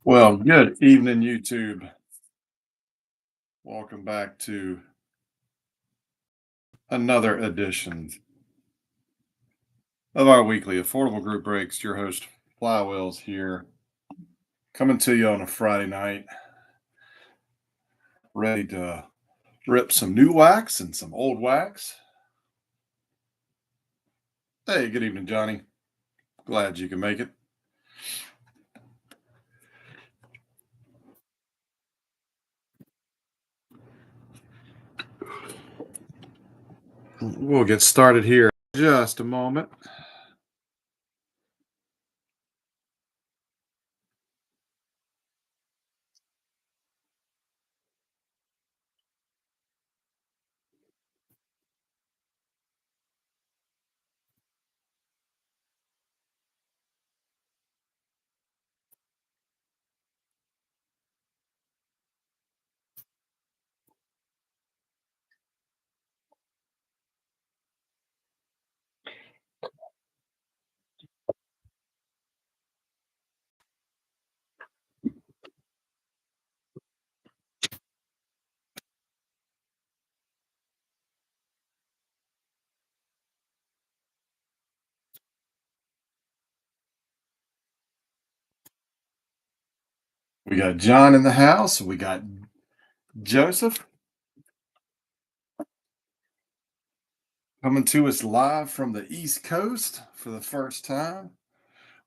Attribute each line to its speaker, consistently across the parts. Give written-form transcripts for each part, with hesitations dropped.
Speaker 1: Well, good evening, YouTube. Welcome back to another edition of our weekly Affordable Group Breaks. Your host, Flywheels, here, coming to you on a Friday night, ready to rip some new wax and some old wax. Hey, good evening, Johnny. Glad you can make it. We'll get started here in just a moment. We got John in the house. We got Joseph coming to us live from the East Coast for the first time.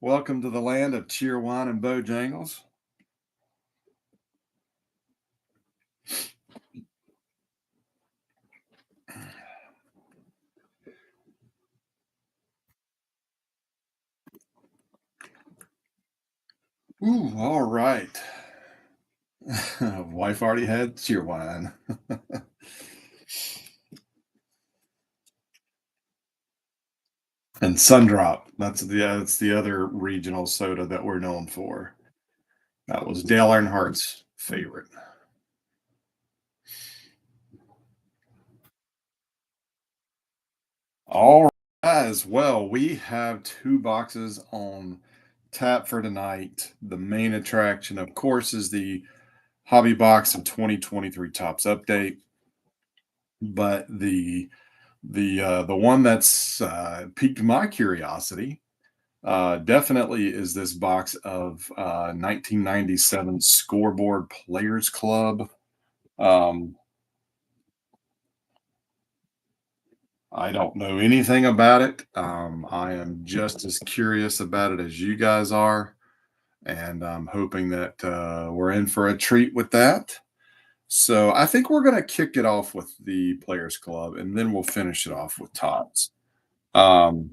Speaker 1: Welcome to the land of cheer wine and bojangles. Ooh, all right. Wife already had cheer wine. And Sundrop. That's the other regional soda that we're known for. That was Dale Earnhardt's favorite. All right, as well, we have two boxes on tap for tonight. The main attraction, of course, is the Hobby Box of 2023 Tops Update. But the one that's piqued my curiosity definitely is this box of 1997 Scoreboard Players Club. Um, I don't know anything about it. I am just as curious about it as you guys are, and I'm hoping that we're in for a treat with that. So I think we're going to kick it off with the Players Club, and then we'll finish it off with Tots. Um,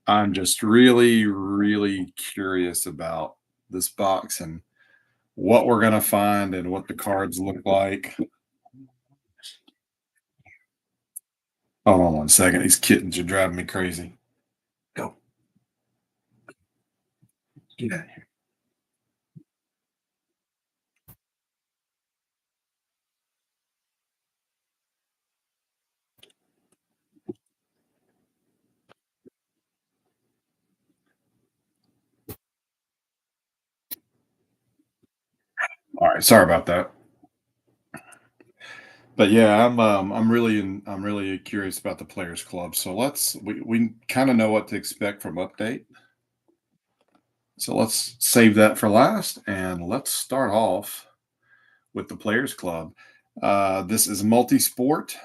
Speaker 1: I'm just really, really curious about this box and what we're gonna find and what the cards look like. Hold on one second. These kittens are driving me crazy. Go. Get out of here. All right, sorry about that. But yeah, I'm really curious about the Players Club. So we kind of know what to expect from update. So let's save that for last and let's start off with the Players Club. This is multi-sport: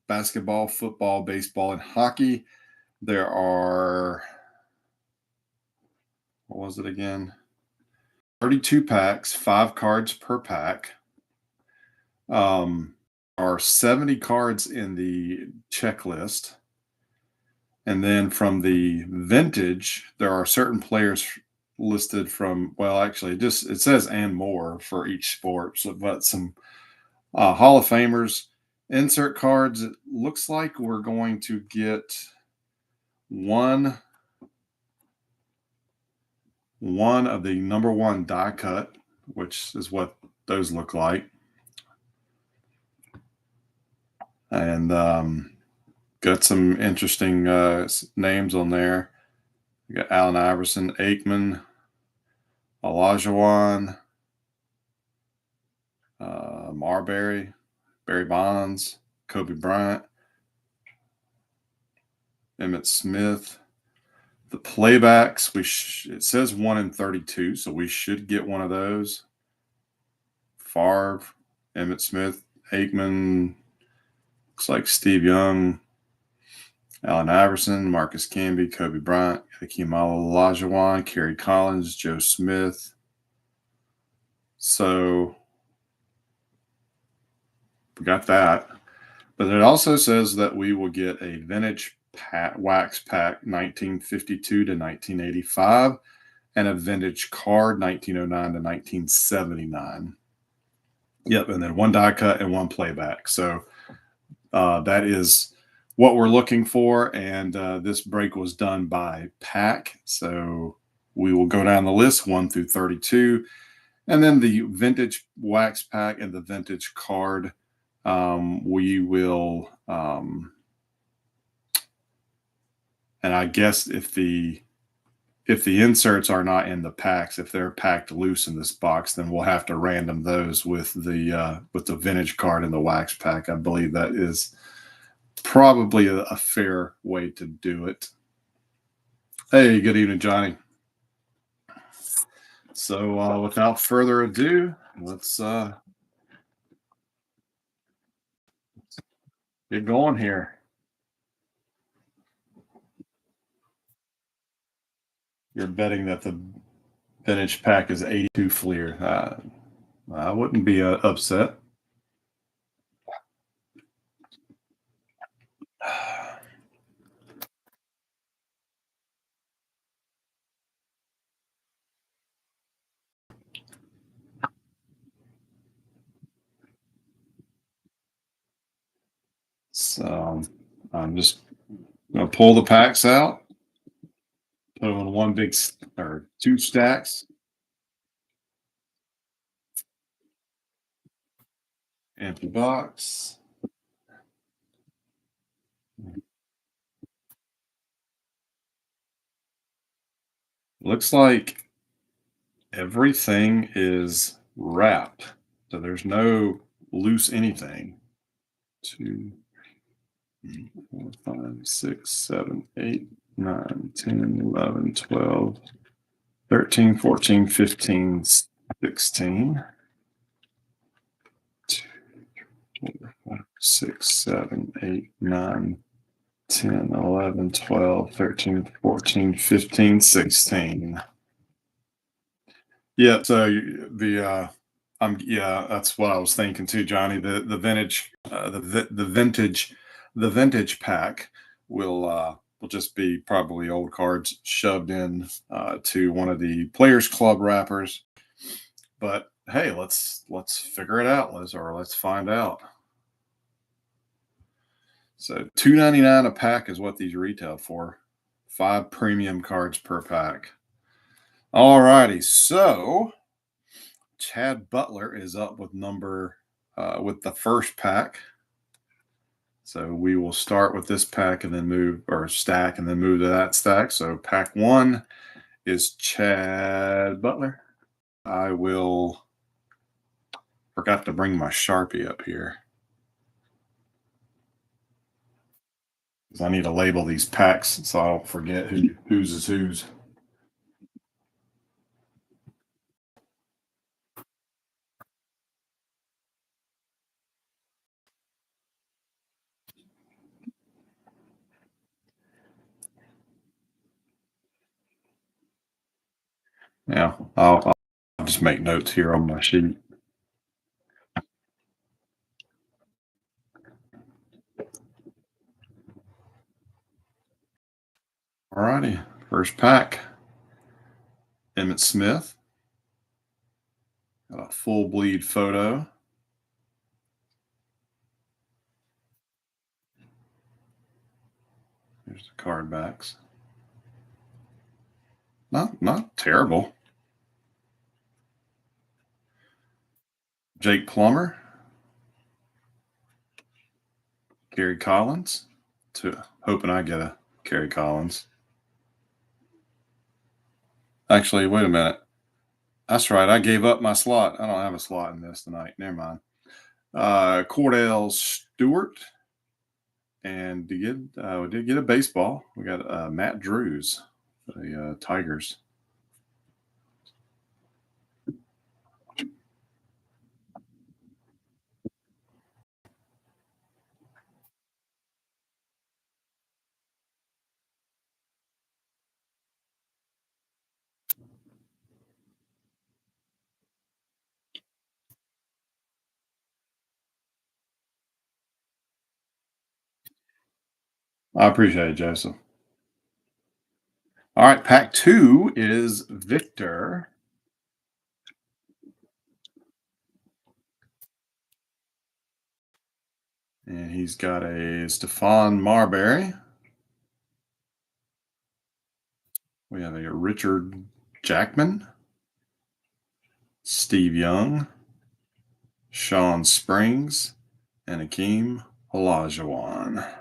Speaker 1: basketball, football, baseball, and hockey. There are, what was it again? 32 packs, 5 cards per pack. Are 70 cards in the checklist. And then from the vintage, there are certain players listed from, well, actually, it says and more for each sport. So, but some Hall of Famers insert cards. It looks like we're going to get one one of the number one die cut, which is what those look like. And got some interesting names on there. We got Allen Iverson, Aikman, Olajuwon. Marbury, Barry Bonds, Kobe Bryant, Emmitt Smith. The playbacks, it says 1 in 32, so we should get one of those. Favre, Emmitt Smith, Aikman, looks like Steve Young, Allen Iverson, Marcus Camby, Kobe Bryant, Hakeem Olajuwon, Kerry Collins, Joe Smith. So we got that. But it also says that we will get a vintage wax pack 1952 to 1985 and a vintage card 1909 to 1979. Yep, and then one die cut and one playback. So that is what we're looking for. And this break was done by pack. So we will go down the list 1 through 32. And then the vintage wax pack and the vintage card, we will, and I guess if the inserts are not in the packs, if they're packed loose in this box, then we'll have to random those with the vintage card and the wax pack. I believe that is probably a fair way to do it. Hey, good evening, Johnny. So without further ado, let's get going here. You're betting that the vintage pack is 82 Fleer. I wouldn't be upset. So I'm just going to pull the packs out, put them in one big or two stacks. Empty box. Looks like everything is wrapped. So there's no loose anything. 2, 3, 4, 5, 6, 7, 8, 9, 10, 11, 12, 13, 14, 15, 16. 2, 3, 4, 5, 6, 7, 8, 9, 10, 11, 12, 13, 14, 15, 16. Yeah, so that's what I was thinking too, Johnny. The vintage the vintage pack will just be probably old cards shoved in to one of the Players Club wrappers. But hey, let's figure it out, let's find out. So $2.99 a pack is what these retail for. 5 premium cards per pack. All righty, so Chad Butler is up with with the first pack. So we will start with this pack and then move stack and then move to that stack. So pack 1 is Chad Butler. I forgot to bring my Sharpie up here, because I need to label these packs so I don't forget whose is whose. Yeah, I'll just make notes here on my sheet. All righty, first pack. Emmitt Smith. Got a full bleed photo. Here's the card backs. Not terrible. Jake Plummer. Kerry Collins. Hoping I get a Kerry Collins. Actually, wait a minute. That's right. I gave up my slot. I don't have a slot in this tonight. Never mind. Cordell Stewart, and we did get a baseball. We got Matt Drews, the Tigers. I appreciate it, Joseph. All right, pack two is Victor, and he's got a Stephon Marbury. We have a Richard Jackman, Steve Young, Sean Springs, and Akeem Olajuwon.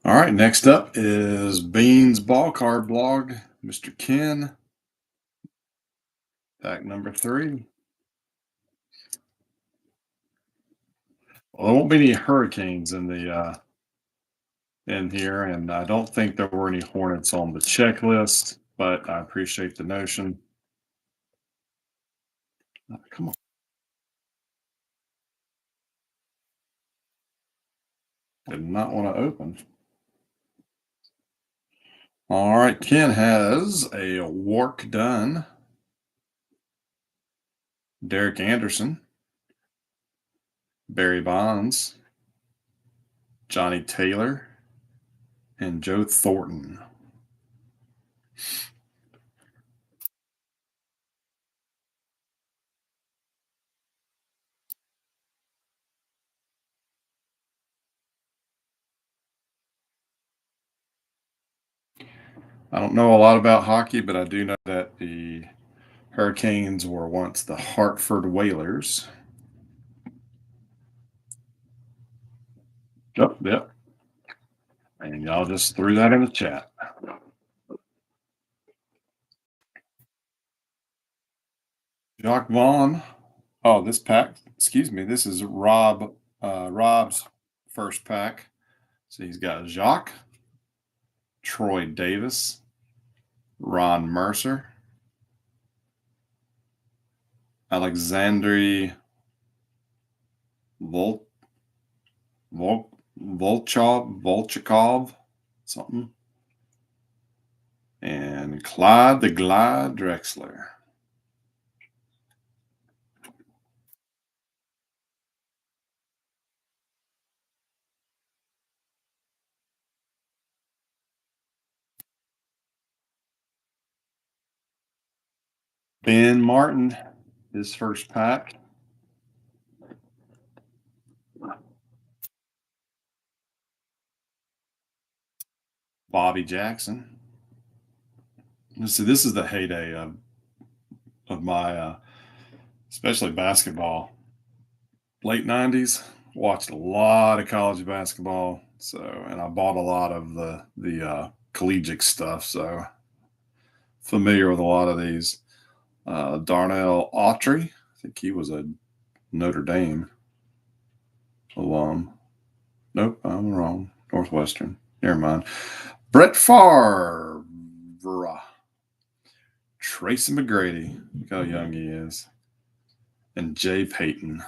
Speaker 1: All right, next up is Beans Ball Card Blog, Mr. Ken. Pack number three. Well, there won't be any hurricanes in here, and I don't think there were any Hornets on the checklist, but I appreciate the notion. Come on. Did not want to open. All right, Ken has a Work Done, Derek Anderson, Barry Bonds, Johnny Taylor, and Joe Thornton. I don't know a lot about hockey, but I do know that the Hurricanes were once the Hartford Whalers. Yep, yep. And y'all just threw that in the chat. Jacques Vaughn. Oh, this pack, excuse me, this is Rob's first pack. So he's got Jacques, Troy Davis, Ron Mercer, Alexandri Vol, Volchakov, something, and Clyde the Glide Drexler. Ben Martin, his first pack. Bobby Jackson. So this is the heyday of my, especially basketball. Late '90s, watched a lot of college basketball. So, and I bought a lot of the collegiate stuff. So, familiar with a lot of these. Darnell Autry, I think he was a Notre Dame alum. Nope, I'm wrong. Northwestern. Never mind. Brett Favre. Tracy McGrady. Look how young he is. And Jay Payton.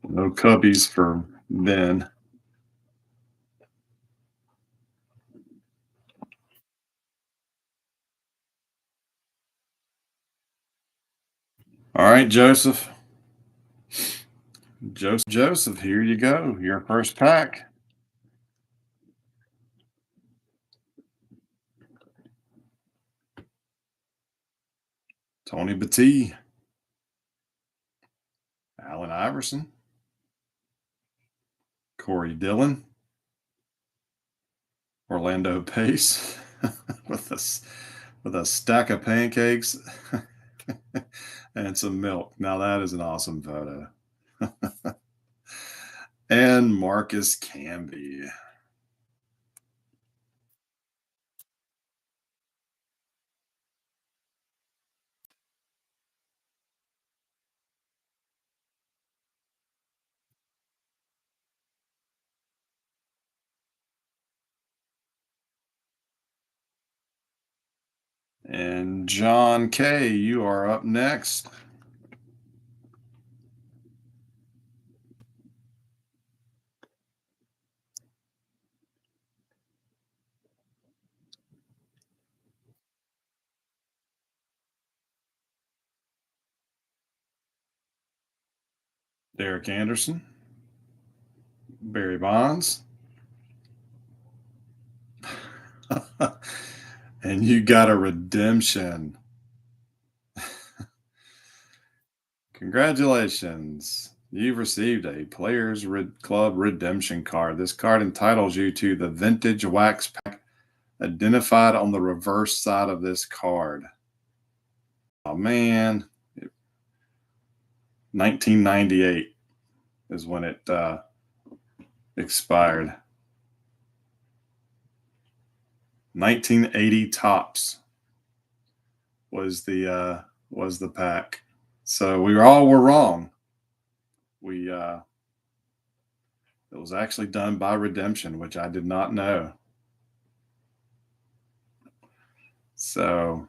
Speaker 1: No Cubbies for Ben. All right, Joseph. Joseph, here you go. Your first pack. Tony Battie. Allen Iverson. Corey Dillon. Orlando Pace with this with a stack of pancakes and some milk. Now that is an awesome photo. And Marcus Camby. And John K., you are up next. Derek Anderson, Barry Bonds. And you got a redemption. Congratulations. You've received a Club redemption card. This card entitles you to the vintage wax pack identified on the reverse side of this card. Oh man, 1998 is when it expired. 1980 tops was the pack. So we all were wrong. We It was actually done by Redemption, which I did not know. So,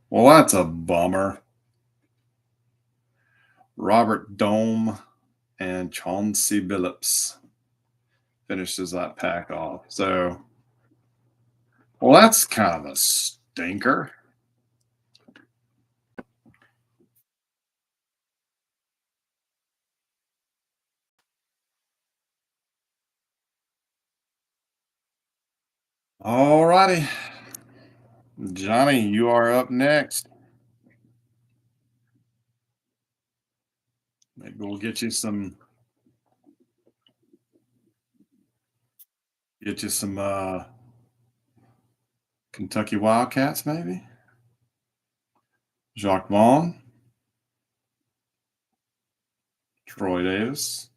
Speaker 1: well, that's a bummer. Robert Dome and Chauncey Billups finishes that pack off. So, well, that's kind of a stinker. All righty. Johnny, you are up next. Maybe we'll get you some Kentucky Wildcats, maybe. Jacques Vaughn, Troy Davis.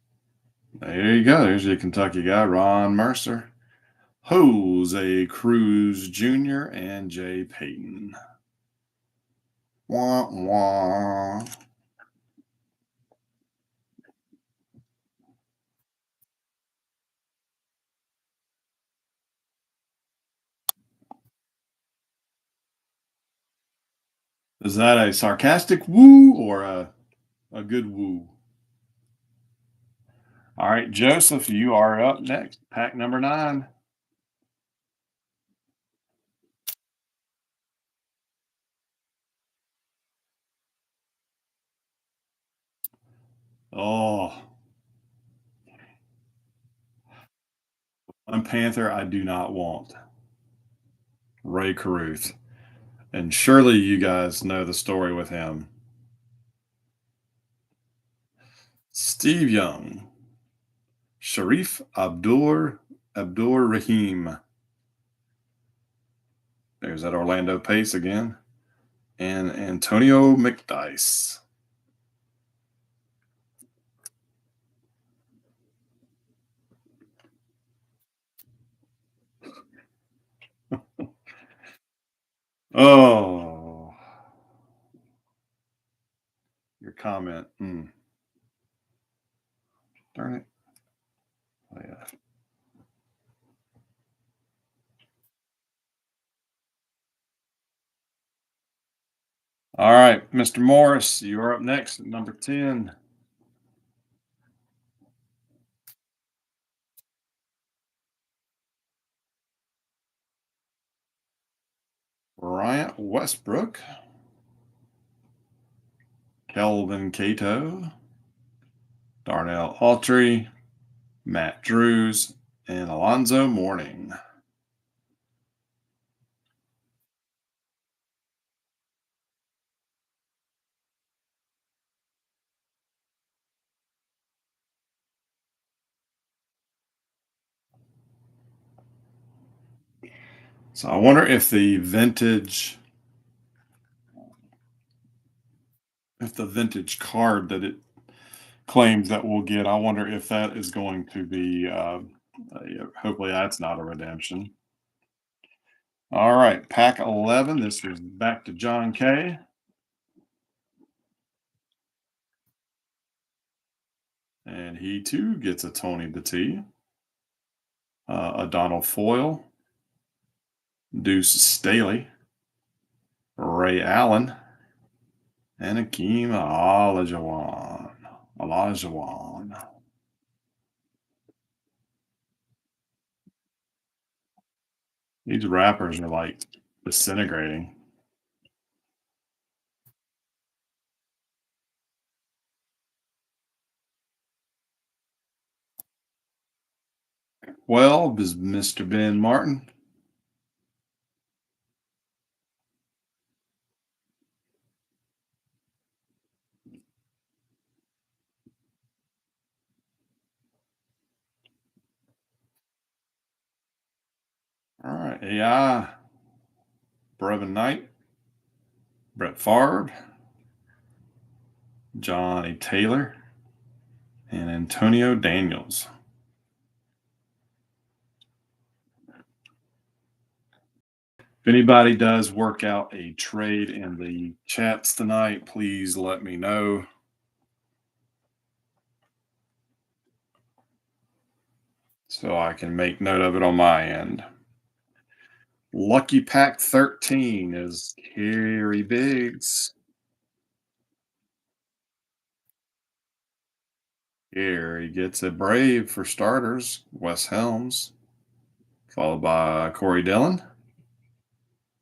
Speaker 1: There you go. There's your Kentucky guy, Ron Mercer. Jose Cruz Jr. and Jay Payton. Wah, wah. Is that a sarcastic woo or a good woo? All right, Joseph, you are up next. Pack number 9. Oh, one Panther I do not want. Ray Caruth. And surely you guys know the story with him. Steve Young, Sharif Abdur Rahim. There's that Orlando Pace again. And Antonio McDyess. Oh, your comment. Darn it. Oh, yeah. All right, Mr. Morris, you're up next at number 10. Bryant Westbrook, Kelvin Cato, Darnell Autry, Matt Drews, and Alonzo Mourning. So I wonder if the vintage if the vintage card that it claims that we'll get, I wonder if that is going to be, yeah, hopefully that's not a redemption. All right, pack 11. This is back to John K. And he too gets a Tony the T, a Donald Foyle, Deuce Staley, Ray Allen, and Akeem Olajuwon. Olajuwon. These rappers are like disintegrating. Well, is Mr. Ben Martin. All right, AI, Brevin Knight, Brett Favre, Johnny Taylor, and Antonio Daniels. If anybody does work out a trade in the chats tonight, please let me know. So I can make note of it on my end. Lucky Pack 13 is Kerry Biggs. Gary gets a Brave for starters, Wes Helms, followed by Corey Dillon.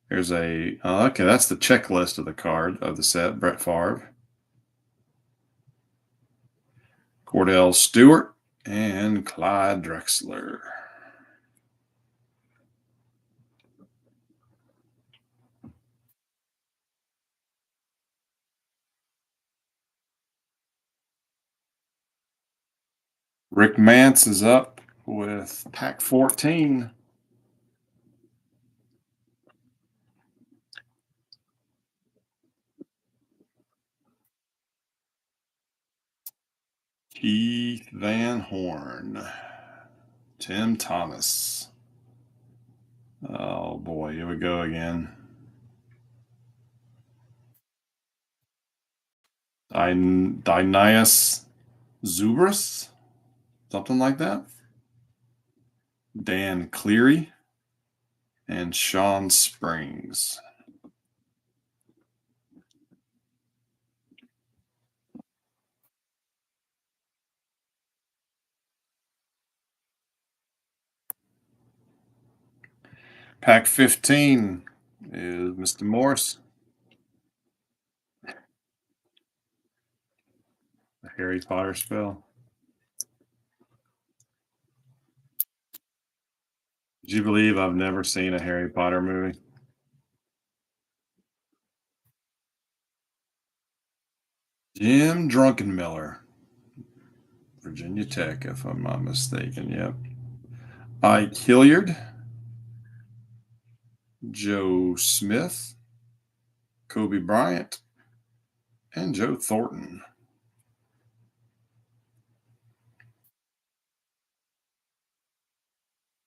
Speaker 1: Here's a, okay, that's the checklist of the card of the set, Brett Favre, Cordell Stewart, and Clyde Drexler. Rick Mance is up with pack 14. Keith Van Horn, Tim Thomas. Oh boy, here we go again. Dinias Zubris, something like that. Dan Cleary and Sean Springs. Pack 15 is Mr. Morris. The Harry Potter spell. Did you believe I've never seen a Harry Potter movie? Jim Drunkenmiller, Virginia Tech, if I'm not mistaken. Yep. Ike Hilliard, Joe Smith, Kobe Bryant, and Joe Thornton.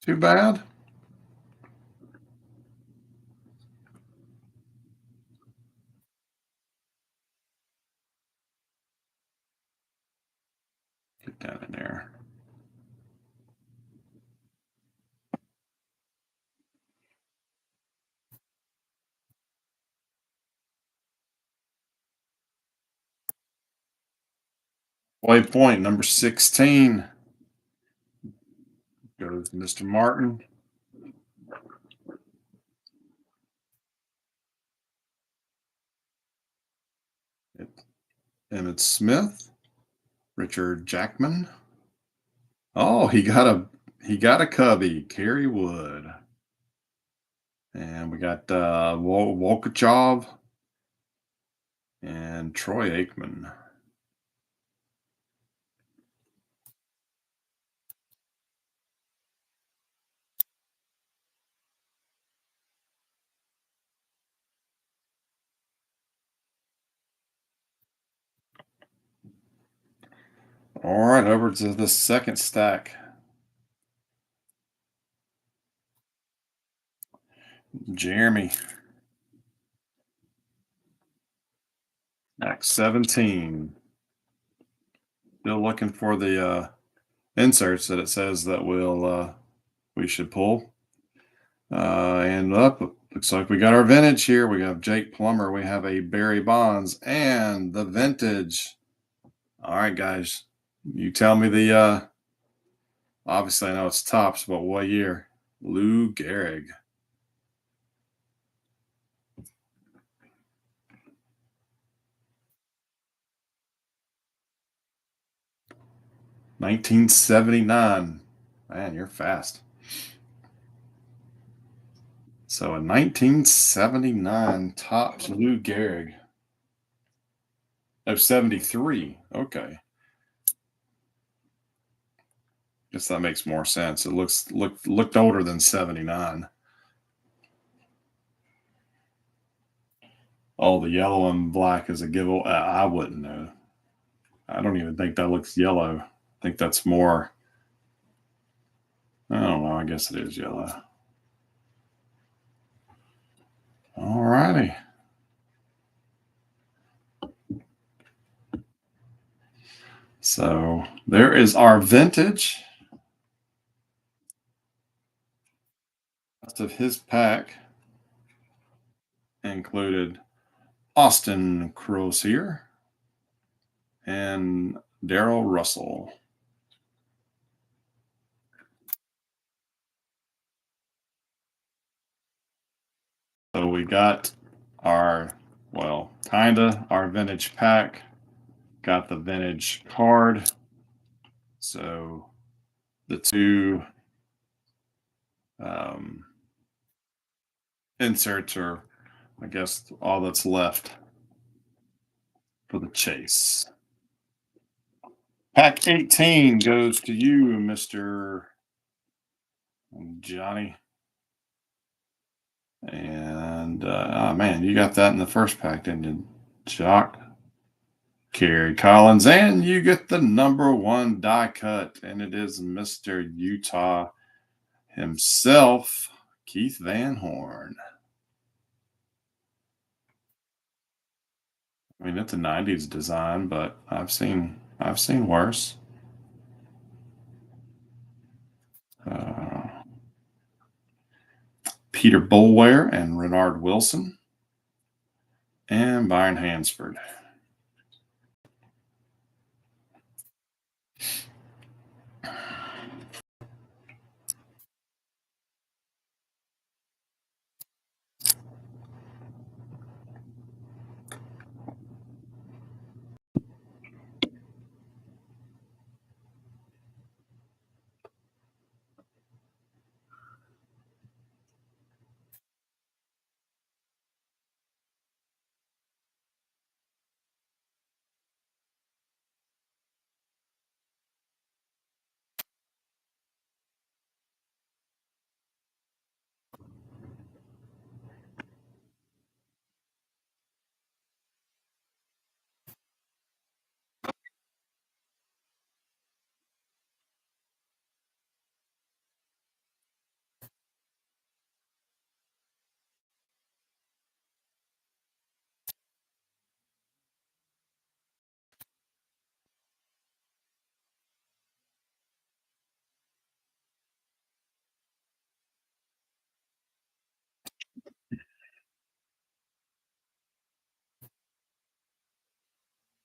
Speaker 1: Too bad. Get down in there. Waypoint number 16 goes to Mr. Martin. Emmett Smith, Richard Jackman. Oh, he got a cubby, Kerry Wood. And we got Wolkachov and Troy Aikman. All right, over to the second stack. Jeremy, stack 17. Still looking for the inserts that it says that we should pull. And up, looks like we got our vintage here. We have Jake Plummer. We have a Barry Bonds and the vintage. All right, guys, you tell me the. Obviously, I know it's tops, but what year? Lou Gehrig. 1979. Man, you're fast. So in 1979, tops Lou Gehrig. Oh, 73. Okay. Guess that makes more sense. It looked older than 79. Oh, the yellow and black is a giveaway. I wouldn't know. I don't even think that looks yellow. I think that's more. I don't know. I guess it is yellow. All righty. So there is our vintage. Rest of his pack included Austin Crozier and Daryl Russell. So we got our, well, kinda our vintage pack, got the vintage card. So the two inserts are, I guess, all that's left for the chase. Pack 18 goes to you, Mr. Johnny. And oh man, you got that in the first pack, didn't you, Jock? Kerry Collins, and you get the number one die cut, and it is Mr. Utah himself, Keith Van Horn. I mean, it's a '90s design, but I've seen worse. Uh, Peter Boulware and Renard Wilson, and Byron Hansford.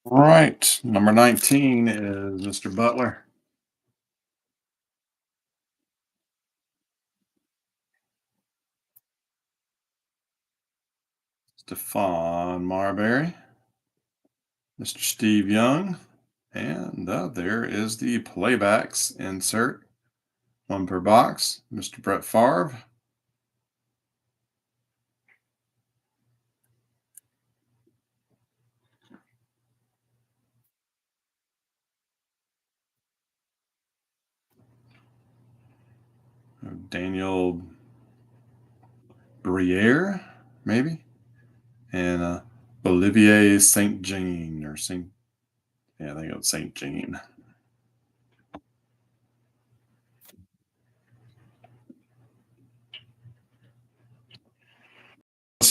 Speaker 1: All right, number 19 is Mr. Butler. Stephon Marbury, Mr. Steve Young, and there is the playbacks insert, one per box. Mr. Brett Favre, Daniel Briere, maybe, and Olivier Saint Jean or Saint. Yeah, I think it was Saint Jean.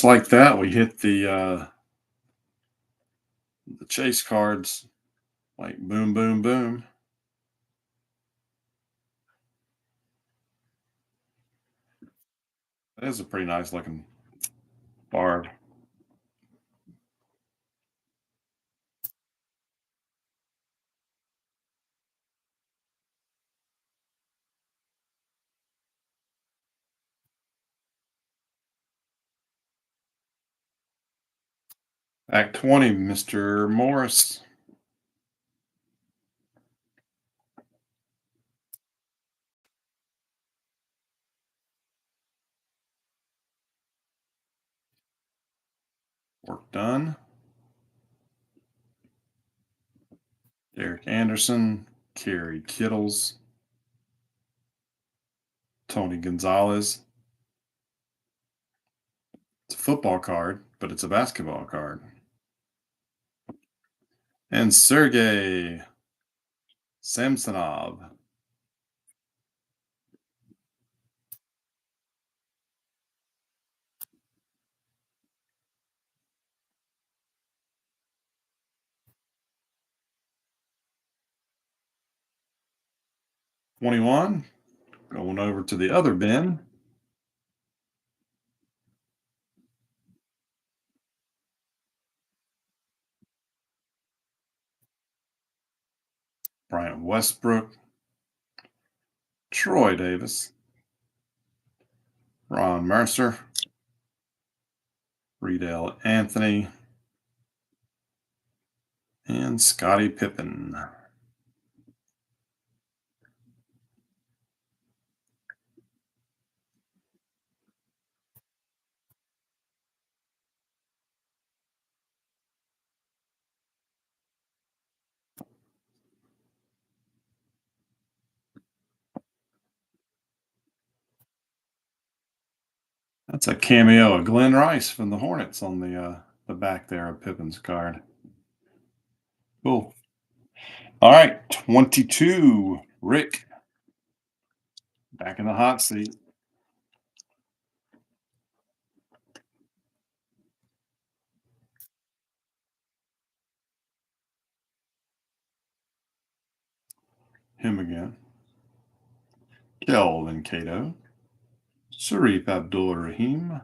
Speaker 1: just like that, we hit the chase cards like boom, boom, boom. That is a pretty nice looking barb. Act 20, Mr. Morris. Work done. Derek Anderson, Kerry Kittles, Tony Gonzalez. It's a football card, but it's a basketball card. And Sergey Samsonov. $21. Going over to the other bin. Bryant Westbrook, Troy Davis, Ron Mercer, Riedel Anthony, and Scottie Pippen. That's a cameo of Glenn Rice from the Hornets on the back there of Pippen's card. Cool. All right, 22. Rick, back in the hot seat. Him again. Kelvin Cato, Sharif Abdul Rahim,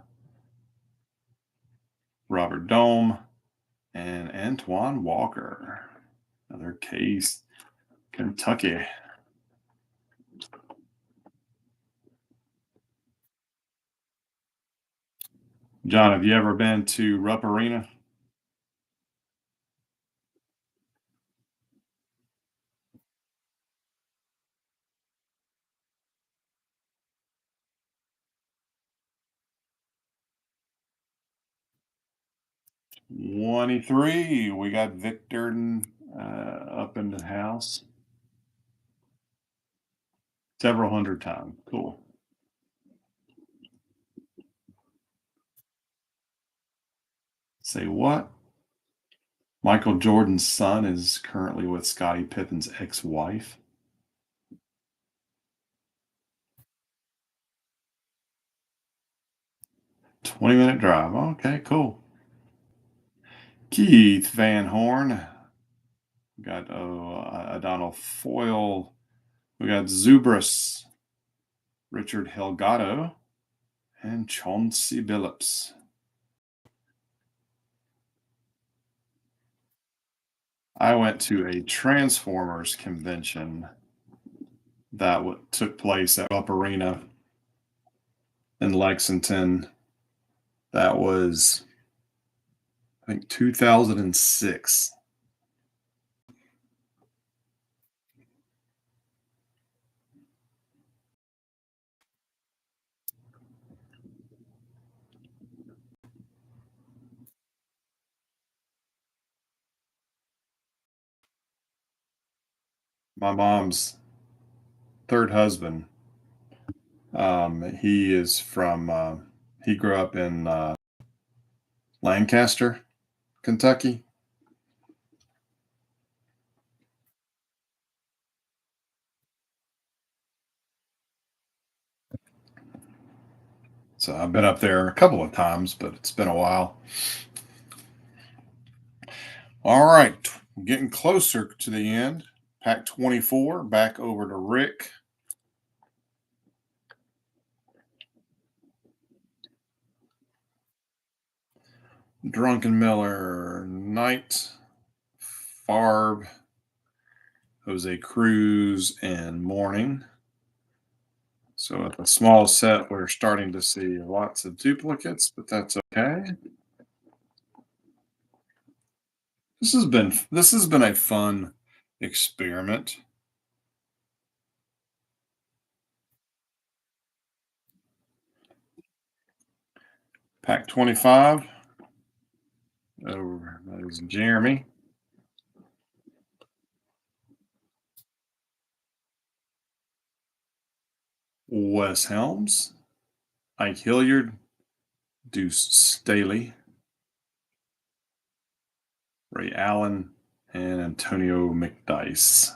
Speaker 1: Robert Dome, and Antoine Walker. Another case, Kentucky. John, have you ever been to Rupp Arena? '23. We got Victor up in the house several hundred times. Cool. Say what? Michael Jordan's son is currently with Scottie Pippen's ex-wife. 20-minute drive. Okay, cool. Keith Van Horn. We got Adonal Foyle. We got Zubris, Richard Helgado, and Chauncey Billups. I went to a Transformers convention that took place at Up Arena in Lexington. That was, I think, 2006. My mom's third husband, he is from, he grew up in Lancaster, Kentucky. So I've been up there a couple of times, but it's been a while. All right, getting closer to the end. Pack 24, back over to Rick. Drunken Miller, Knight, Farb, Jose Cruz, and Morning. So at the small set, we're starting to see lots of duplicates, but that's okay. This has been a fun experiment. Pack 25. Over that is Jeremy. Wes Helms, Ike Hilliard, Deuce Staley, Ray Allen, and Antonio McDyess.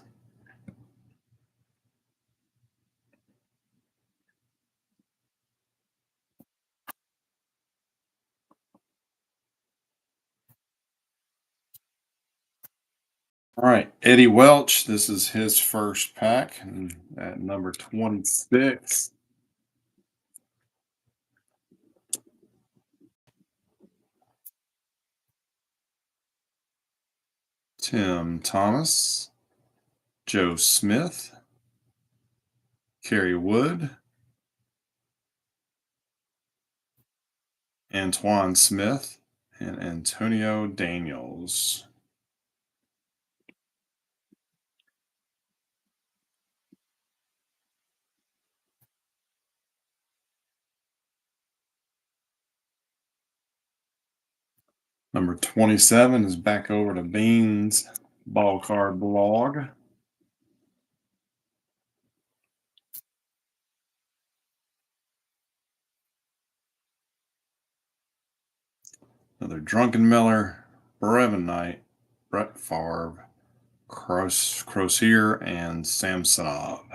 Speaker 1: All right, Eddie Welch. This is his first pack at number 26. Tim Thomas, Joe Smith, Kerry Wood, Antoine Smith, and Antonio Daniels. Number 27 is back over to Beans Ball Card Blog. Another Drunken Miller, Brevin Knight, Brett Favre, Crozier, and Samsonov.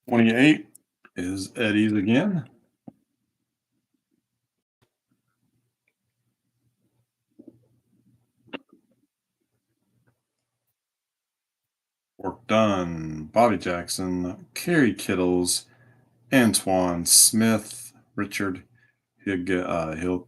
Speaker 1: '28 is Eddie's again. Work done. Bobby Jackson, Kerry Kittles, Antoine Smith, Richard Hilgado.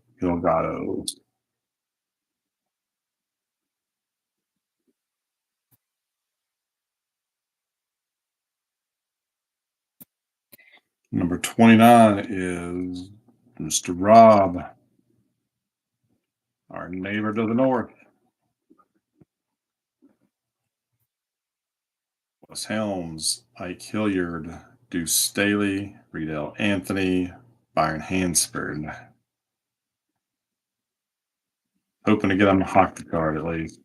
Speaker 1: Number 29 is Mr. Rob, our neighbor to the north. Wes Helms, Ike Hilliard, Deuce Staley, Riedel Anthony, Byron Hansford. Hoping to get on the hockey card at least.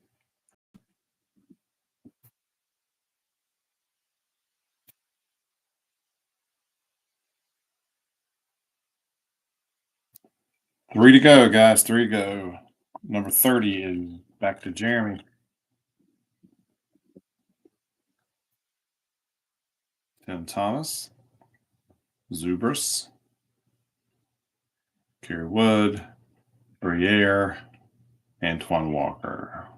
Speaker 1: Three to go, guys. Three to go. Number 30 is back to Jeremy. Tim Thomas, Zubris, Kerry Wood, Briere, Antoine Walker.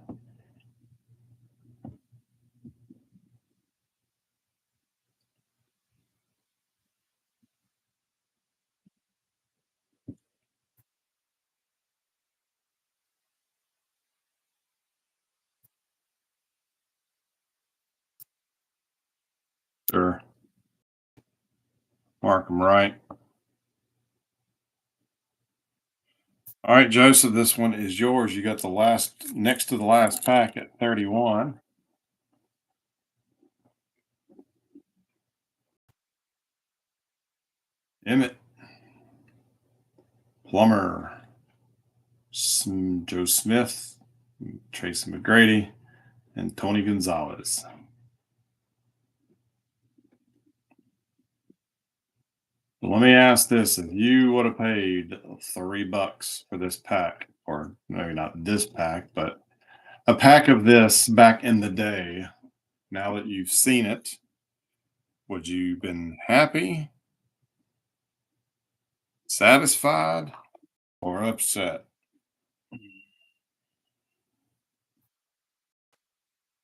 Speaker 1: Sure. Mark them right. All right, Joseph, this one is yours. You got the last, next to the last pack at 31. Emmett, Plummer, Joe Smith, Tracy McGrady, and Tony Gonzalez. Let me ask this: if you would have paid $3 for this pack, or maybe not this pack, but a pack of this back in the day, now that you've seen it, would you been happy, satisfied, or upset?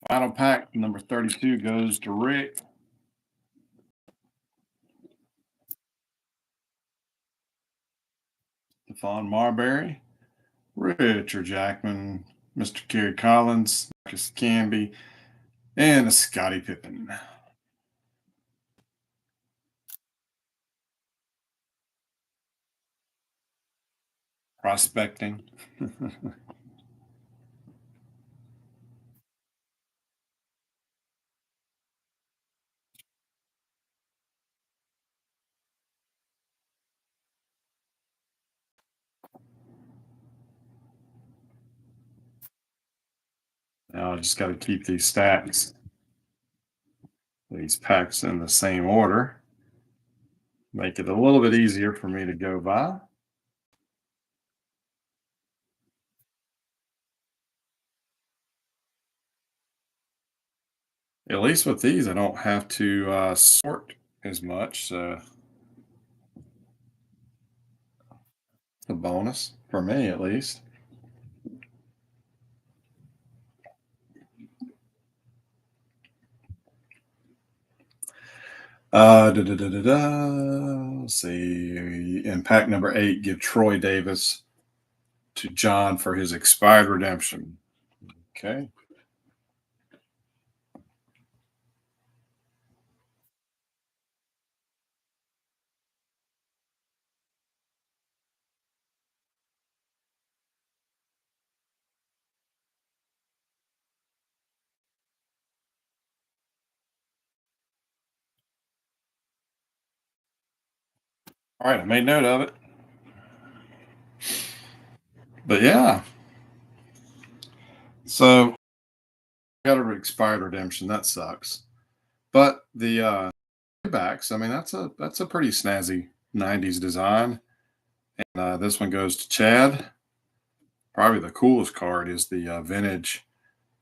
Speaker 1: Final pack number 32 goes to Rick. Stephon Marbury, Richard Jackman, Mr. Kerry Collins, Marcus Camby, and a Scottie Pippen. Prospecting. Now I just got to keep these stacks, these packs in the same order. Make it a little bit easier for me to go by. At least with these, I don't have to sort as much. So a bonus for me, at least. Let's see. In pack number 8, give Troy Davis to John for his expired redemption. Okay. All right, I made note of it. But yeah, so got an expired redemption. That sucks. But the backs, I mean, that's a pretty snazzy '90s design. And this one goes to Chad. Probably the coolest card is the vintage,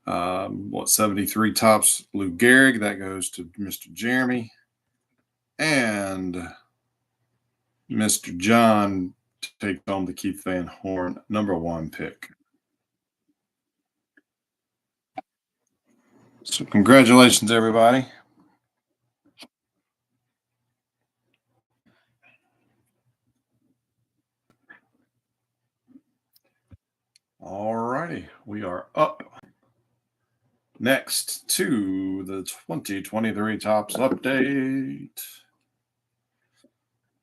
Speaker 1: 73 tops Lou Gehrig. That goes to Mr. Jeremy. And Mr. John takes home the Keith Van Horn #1 pick. So congratulations, everybody. All righty. We are up next to the 2023 Tops update.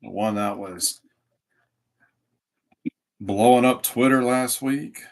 Speaker 1: The one that was blowing up Twitter last week.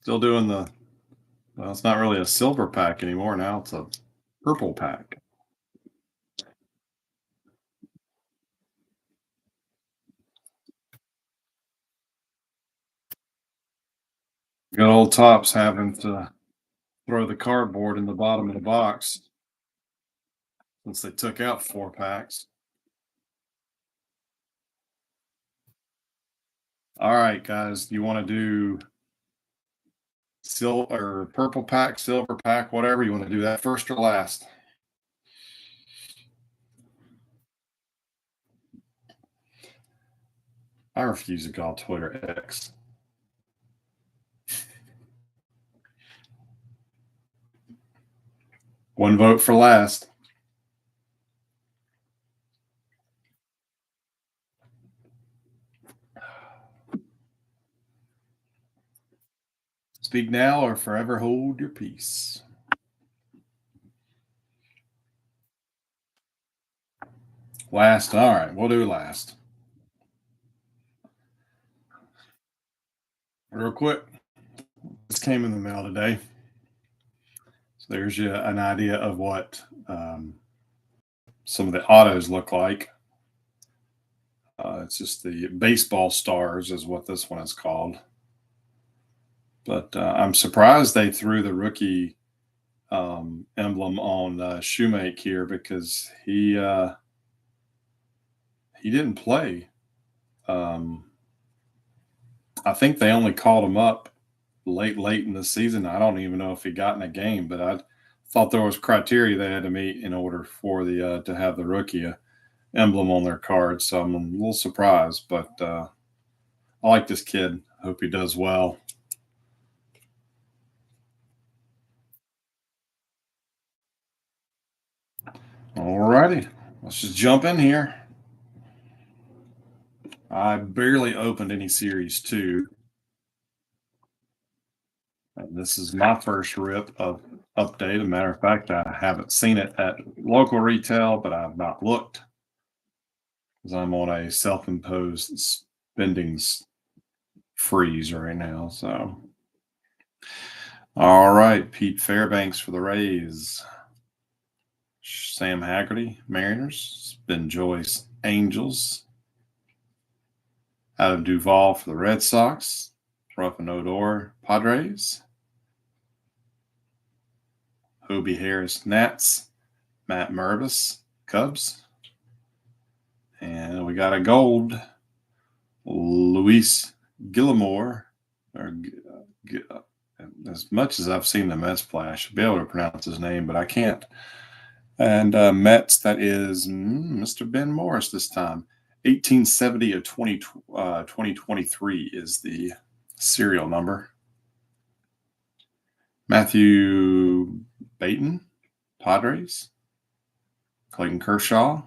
Speaker 1: Still doing well, it's not really a silver pack anymore. Now it's a purple pack. Got old Tops having to throw the cardboard in the bottom of the box since they took out 4 packs. All right, guys, you want to do silver or purple pack, silver pack, whatever you want to do that first or last? I refuse to call Twitter X. One vote for last. Speak now or forever hold your peace. Last. All right, we'll do last. Real quick. This came in the mail today. So there's you an idea of what some of the autos look like. It's just the baseball stars, is what this one is called. But I'm surprised they threw the rookie emblem on Shoemake here because he didn't play. Um, I think they only called him up late in the season. I don't even know if he got in a game, but I thought there was criteria they had to meet in order for the to have the rookie emblem on their card. So I'm a little surprised, but I like this kid. Hope he does well. All righty, let's just jump in here. I barely opened any series two. And this is my first rip of update. As a matter of fact, I haven't seen it at local retail, but I've not looked because I'm on a self-imposed spending freeze right now. So, all right, Pete Fairbanks for the Rays, Sam Haggerty Mariners, Ben Joyce Angels, Adam Duvall for the Red Sox, Ruffin Odor Padres, Hobie Harris Nats, Matt Mervis Cubs, and we got a gold Luis Gilmore. As much as I've seen the Mets play, I should be able to pronounce his name, but I can't. And Mets, that is Mr. Ben Morris this time. 1870 of 2023 is the serial number. Matthew Baton, Padres. Clayton Kershaw,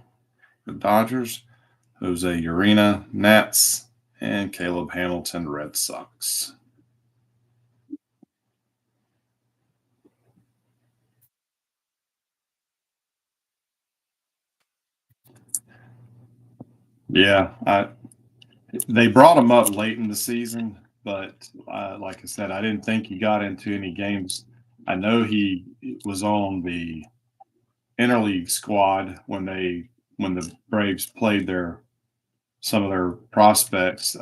Speaker 1: the Dodgers. Jose Urena, Nats. And Caleb Hamilton, Red Sox. Yeah, they brought him up late in the season, but like I said, I didn't think he got into any games. I know he was on the interleague squad when the Braves played some of their prospects,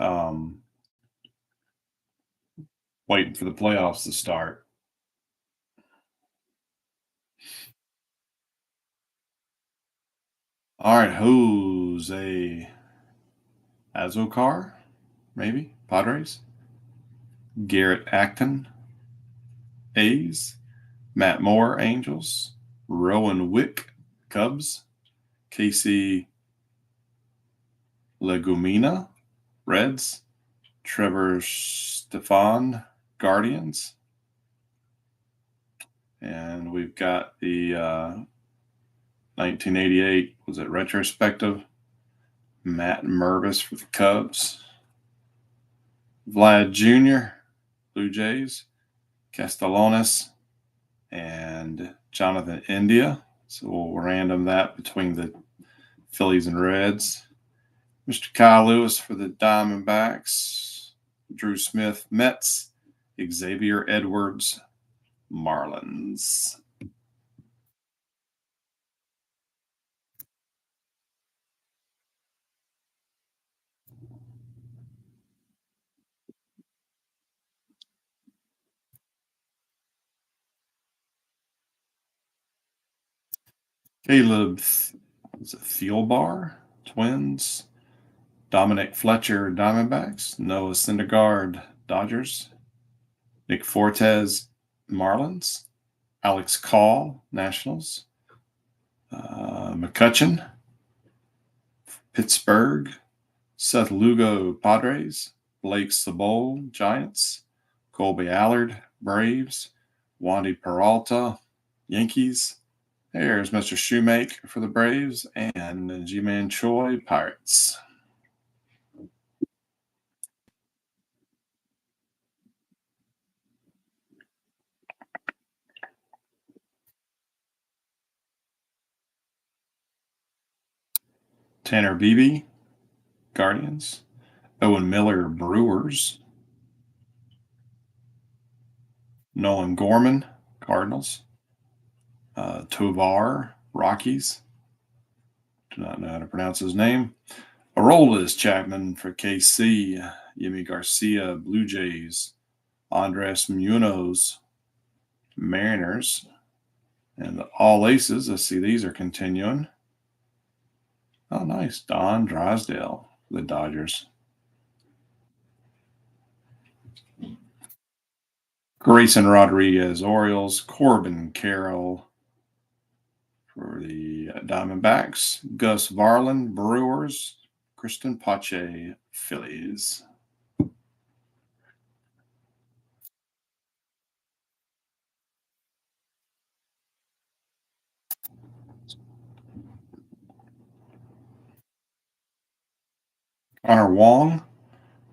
Speaker 1: waiting for the playoffs to start. All right, Jose Azocar, maybe Padres. Garrett Acton, A's. Matt Moore, Angels. Rowan Wick, Cubs. Casey Legumina, Reds. Trevor Stefan, Guardians. And we've got the 1988, was it retrospective? Matt Mervis for the Cubs. Vlad Jr., Blue Jays. Castellanos and Jonathan India. So we'll random that between the Phillies and Reds. Mr. Kyle Lewis for the Diamondbacks. Drew Smith, Mets. Xavier Edwards, Marlins. Caleb, is it Thielbar, Twins. Dominic Fletcher, Diamondbacks. Noah Syndergaard, Dodgers. Nick Fortes, Marlins. Alex Call, Nationals. McCutcheon, Pittsburgh. Seth Lugo, Padres. Blake Sabol, Giants. Colby Allard, Braves. Wandy Peralta, Yankees. There's Mr. Shoemake for the Braves and G-Man Choi, Pirates. Tanner Beebe, Guardians. Owen Miller, Brewers. Nolan Gorman, Cardinals. Tovar, Rockies. Do not know how to pronounce his name. Aroldis Chapman for KC. Yimi Garcia, Blue Jays. Andres Munoz, Mariners. And the all aces, let's see, these are continuing. Oh, nice. Don Drysdale, the Dodgers. Grayson Rodriguez, Orioles. Corbin Carroll for the Diamondbacks. Gus Varlin, Brewers. Kristen Pache, Phillies. Connor Wong,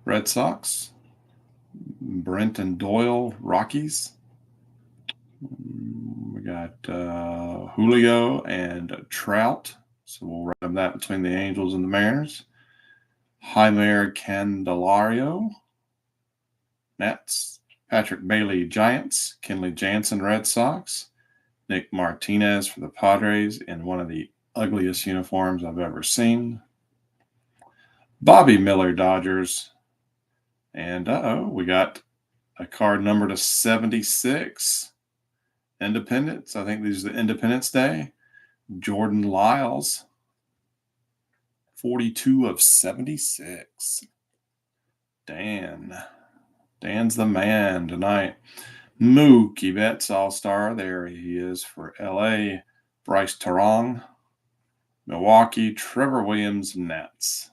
Speaker 1: Red Sox. Brenton Doyle, Rockies. We got Julio and Trout. So we'll run that between the Angels and the Mariners. Jaime Candelario, Nats. Patrick Bailey, Giants. Kenley Jansen, Red Sox. Nick Martinez for the Padres in one of the ugliest uniforms I've ever seen. Bobby Miller, Dodgers. And we got a card number to 76. Independence. I think these are the Independence Day. Jordan Lyles. 42 of 76. Dan's the man tonight. Mookie Betts, All-Star. There he is for LA. Bryce Terang, Milwaukee. Trevor Williams, Nets.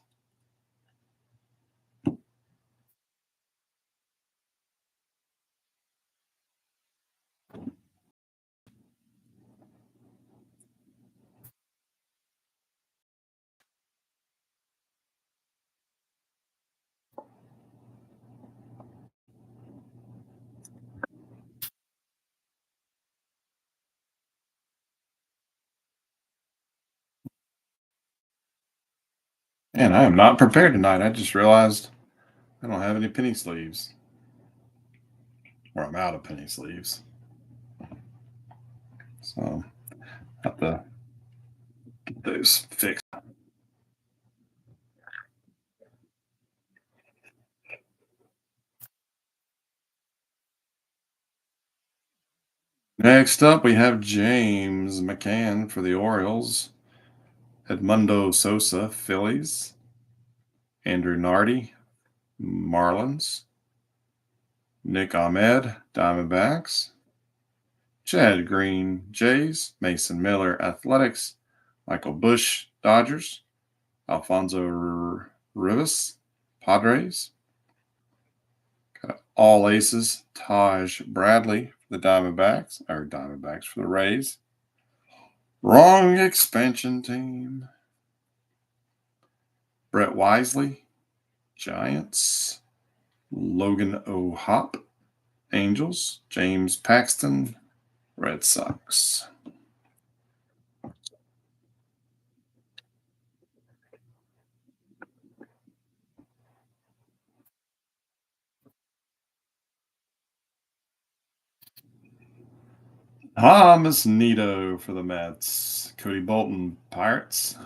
Speaker 1: Man, I am not prepared tonight. I just realized I don't have any penny sleeves. Or I'm out of penny sleeves. So I have to get those fixed. Next up, we have James McCann for the Orioles. Edmundo Sosa, Phillies. Andrew Nardi, Marlins. Nick Ahmed, Diamondbacks. Chad Green, Jays. Mason Miller, Athletics. Michael Busch, Dodgers. Alfonso Rivas, Padres. Got all aces. Taj Bradley for the Diamondbacks for the Rays. Wrong expansion team. Brett Wisely, Giants. Logan O'Hop, Angels. James Paxton, Red Sox. Thomas Nido for the Mets. Cody Bolton, Pirates.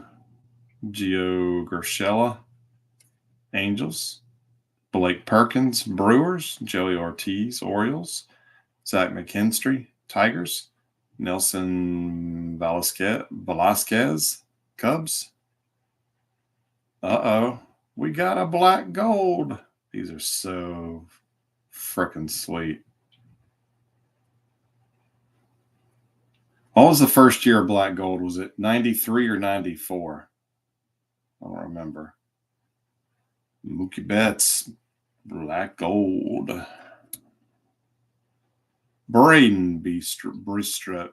Speaker 1: Gio Urshela, Angels. Blake Perkins, Brewers. Joey Ortiz, Orioles. Zach McKinstry, Tigers. Nelson Velasquez, Cubs. We got a black gold. These are so freaking sweet. What was the first year of black gold? Was it 93 or 94? I don't remember. Mookie Betts, black gold. Braden Bristow,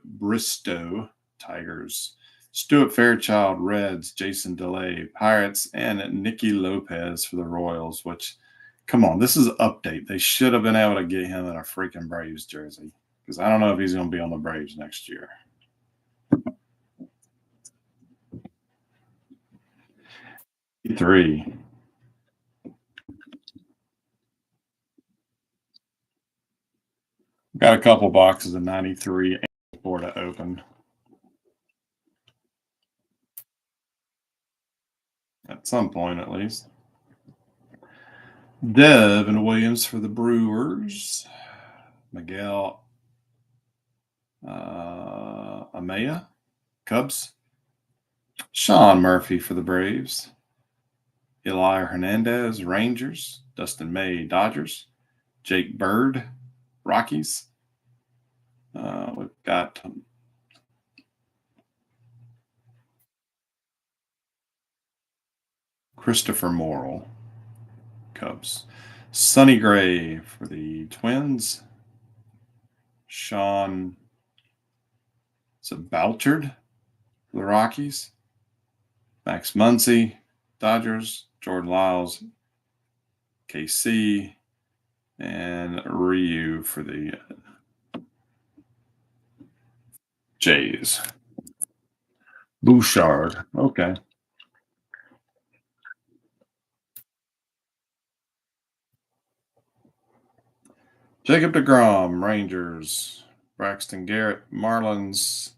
Speaker 1: Tigers. Stuart Fairchild, Reds. Jason DeLay, Pirates. And Nicky Lopez for the Royals, which, come on, this is an update. They should have been able to get him in a freaking Braves jersey because I don't know if he's going to be on the Braves next year. 3. Got a couple boxes of 93 and 4 to open. At some point, at least. Devin Williams for the Brewers. Miguel Amaya, Cubs. Sean Murphy for the Braves. Eli Hernandez, Rangers. Dustin May, Dodgers. Jake Bird, Rockies. We've got Christopher Morrill, Cubs. Sonny Gray for the Twins. Sean Bouchard for the Rockies. Max Muncy, Dodgers. Jordan Lyles, KC. And Ryu for the Jays. Bouchard. Okay. Jacob deGrom, Rangers. Braxton Garrett, Marlins.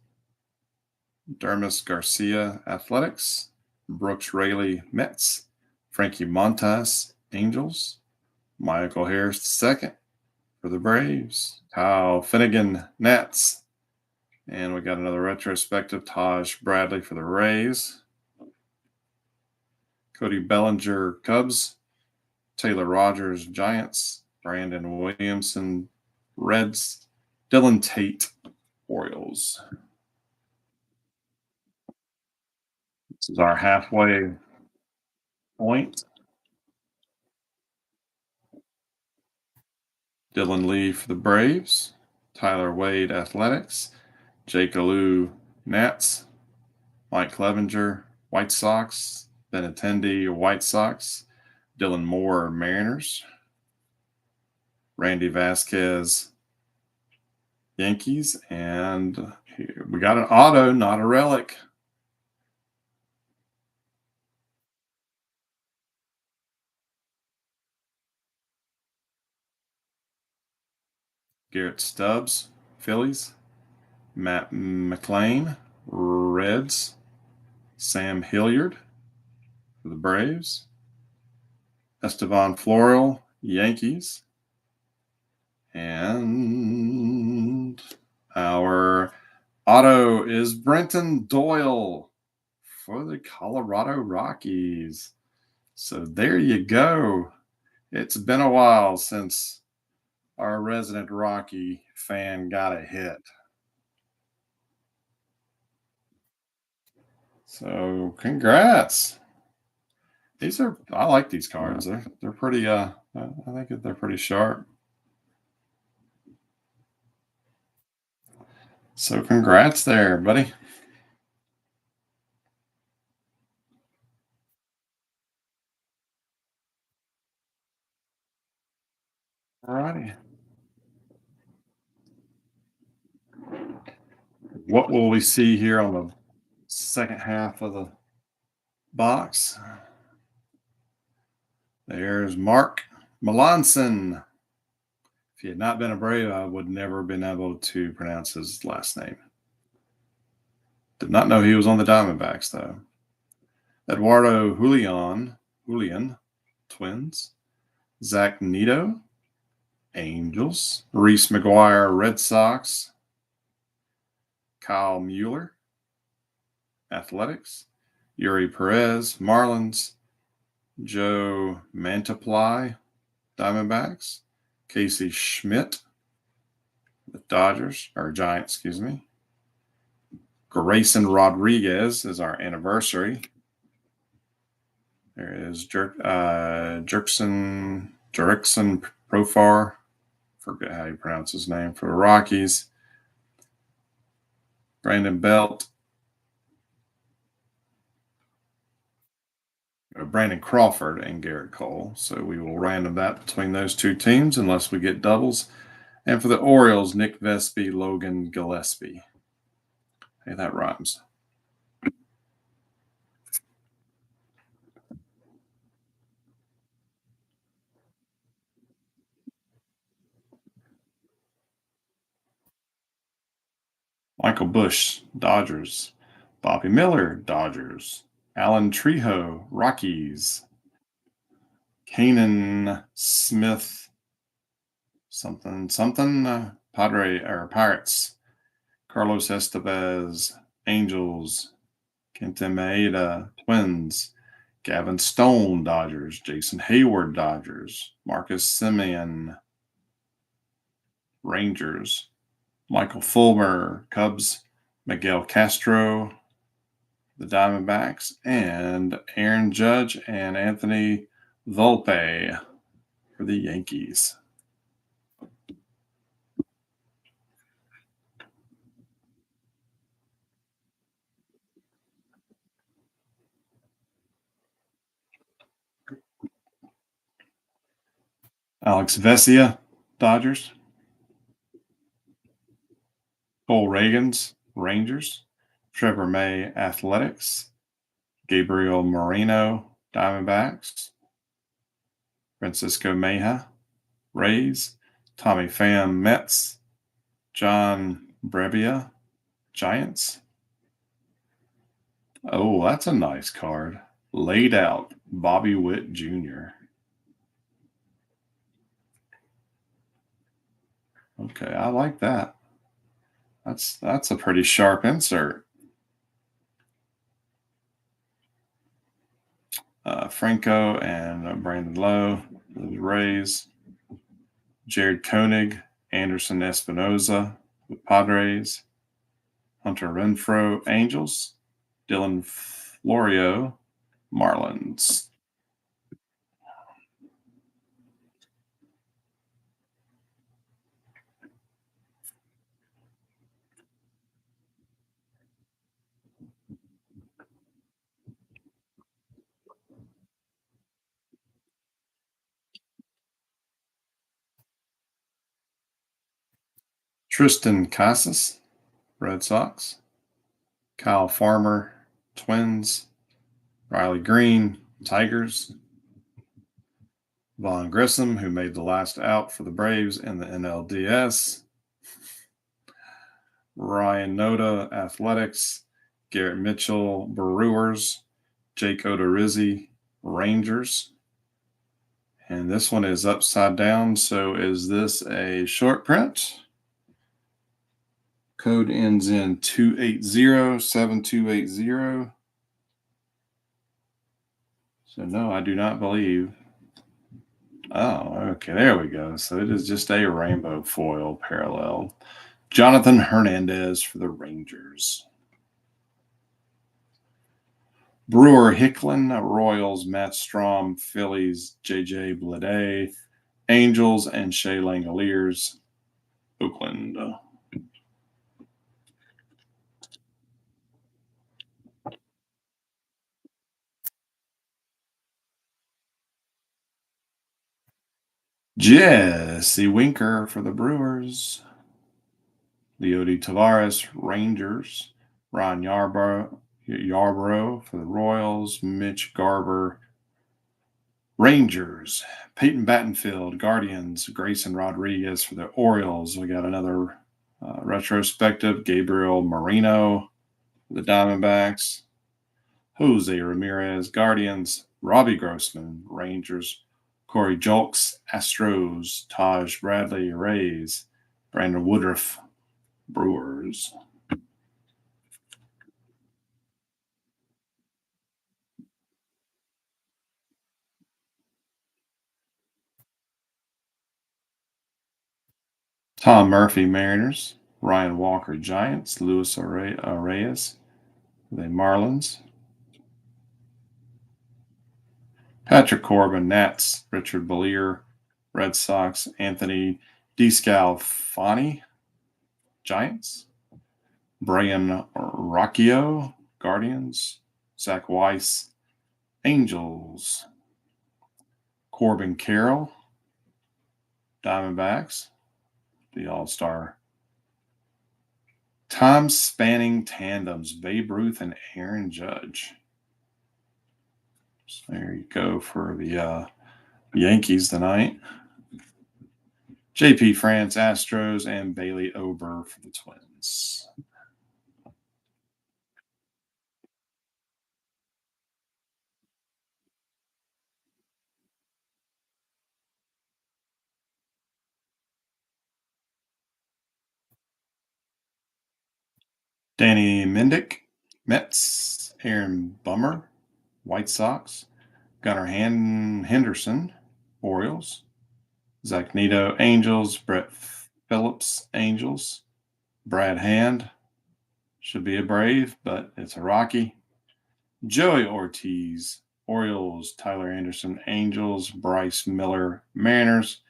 Speaker 1: Dermis Garcia, Athletics. Brooks Raley, Mets. Frankie Montas, Angels. Michael Harris II for the Braves. Kyle Finnegan, Nats. And we got another retrospective, Taj Bradley for the Rays. Cody Bellinger, Cubs. Taylor Rogers, Giants. Brandon Williamson, Reds. Dylan Tate, Orioles. This is our halfway point. Dylan Lee for the Braves. Tyler Wade, Athletics. Jake Alou, Nats. Mike Clevenger, White Sox. Benintendi, White Sox. Dylan Moore, Mariners. Randy Vasquez, Yankees. And we got an auto, not a relic. Garrett Stubbs, Phillies. Matt McLean, Reds. Sam Hilliard for the Braves. Estevan Florial, Yankees. And our auto is Brenton Doyle for the Colorado Rockies. So there you go. It's been a while since our resident Rocky fan got a hit. So congrats. I like these cards. They're pretty I think they're pretty sharp. So congrats there, buddy. All righty. What will we see here on the second half of the box? There's Mark Melanson. If he had not been a Brave, I would never have been able to pronounce his last name. Did not know he was on the Diamondbacks, though. Eduardo Julian, Twins. Zach Neto, Angels. Reese McGuire, Red Sox. Kyle Mueller, Athletics. Yuri Perez, Marlins. Joe Mantiply, Diamondbacks. Casey Schmidt, the Giants, excuse me. Grayson Rodriguez is our anniversary. There is Jerickson Profar. Forget how you pronounce his name, for the Rockies. Brandon Belt. Brandon Crawford and Garrett Cole. So we will random that between those two teams unless we get doubles. And for the Orioles, Nick Vespi, Logan Gillespie. Hey, that rhymes. Michael Bush, Dodgers. Bobby Miller, Dodgers. Alan Trejo, Rockies. Kanan Smith, Padre or Pirates. Carlos Estevez, Angels. Kenta Maeda, Twins. Gavin Stone, Dodgers. Jason Hayward, Dodgers. Marcus Semien, Rangers. Michael Fulmer, Cubs. Miguel Castro, the Diamondbacks. And Aaron Judge and Anthony Volpe for the Yankees. Alex Vesia, Dodgers. Cole Reagans, Rangers. Trevor May, Athletics. Gabriel Moreno, Diamondbacks. Francisco Meja, Rays. Tommy Pham, Mets. John Brebbia, Giants. Oh, that's a nice card. Laid out, Bobby Witt Jr. Okay, I like that. That's a pretty sharp insert. Franco and Brandon Lowe, the Rays. Jared Koenig, Anderson Espinoza, the Padres. Hunter Renfroe, Angels. Dylan Florio, Marlins. Tristan Casas, Red Sox. Kyle Farmer, Twins. Riley Green, Tigers. Vaughn Grissom, who made the last out for the Braves in the NLDS. Ryan Noda, Athletics. Garrett Mitchell, Brewers. Jake Odorizzi, Rangers. And this one is upside down. So is this a short print? Code ends in 280-7280. So no, I do not believe. Oh, okay, there we go. So it is just a rainbow foil parallel. Jonathan Hernandez for the Rangers. Brewer Hicklin, Royals, Matt Strom, Phillies, JJ Bleday, Angels, and Shea Langoliers, Oakland. Jesse Winker for the Brewers. Leody Tavares, Rangers. Ron Yarbrough for the Royals. Mitch Garber, Rangers. Peyton Battenfield, Guardians. Grayson Rodriguez for the Orioles. We got another retrospective. Gabriel Moreno for the Diamondbacks. Jose Ramirez, Guardians. Robbie Grossman, Rangers. Corey Julks, Astros. Taj Bradley, Rays. Brandon Woodruff, Brewers. Tom Murphy, Mariners. Ryan Walker, Giants. Luis Reyes, the Marlins. Patrick Corbin, Nats. Richard Belier, Red Sox. Anthony DeScalfani, Giants. Brian Rocchio, Guardians. Zach Weiss, Angels. Corbin Carroll, Diamondbacks, the All-Star. Time-spanning tandems, Babe Ruth and Aaron Judge. So there you go for the Yankees tonight. JP France, Astros, and Bailey Ober for the Twins. Danny Mendick, Mets. Aaron Bummer, White Sox. Gunnar Henderson, Orioles. Zach Neto, Angels. Brett Phillips, Angels. Brad Hand, should be a Brave, but it's a Rocky. Joey Ortiz, Orioles. Tyler Anderson, Angels. Bryce Miller, Mariners.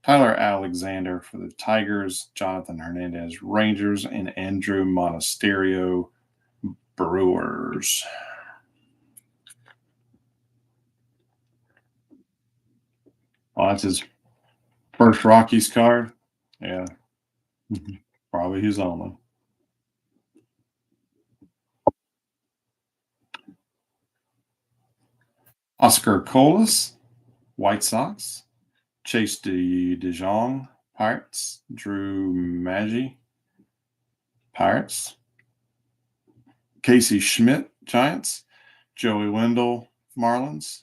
Speaker 1: Tyler Alexander for the Tigers. Jonathan Hernandez, Rangers. And Andrew Monasterio, Brewers. Oh, that's his first Rockies card. Yeah, probably his only. Oscar Colas, White Sox. Chase DeJong, Pirates. Drew Maggi, Pirates. Casey Schmidt, Giants. Joey Wendell, Marlins.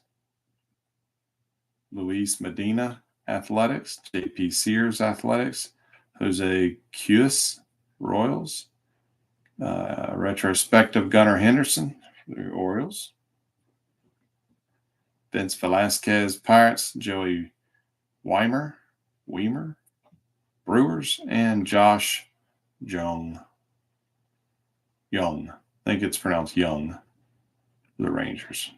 Speaker 1: Luis Medina, Athletics. JP Sears, Athletics. Jose Cues, Royals. Retrospective Gunnar Henderson, the Orioles. Vince Velasquez, Pirates. Joey Weimer, Brewers. And Josh Young. I think it's pronounced Young, the Rangers.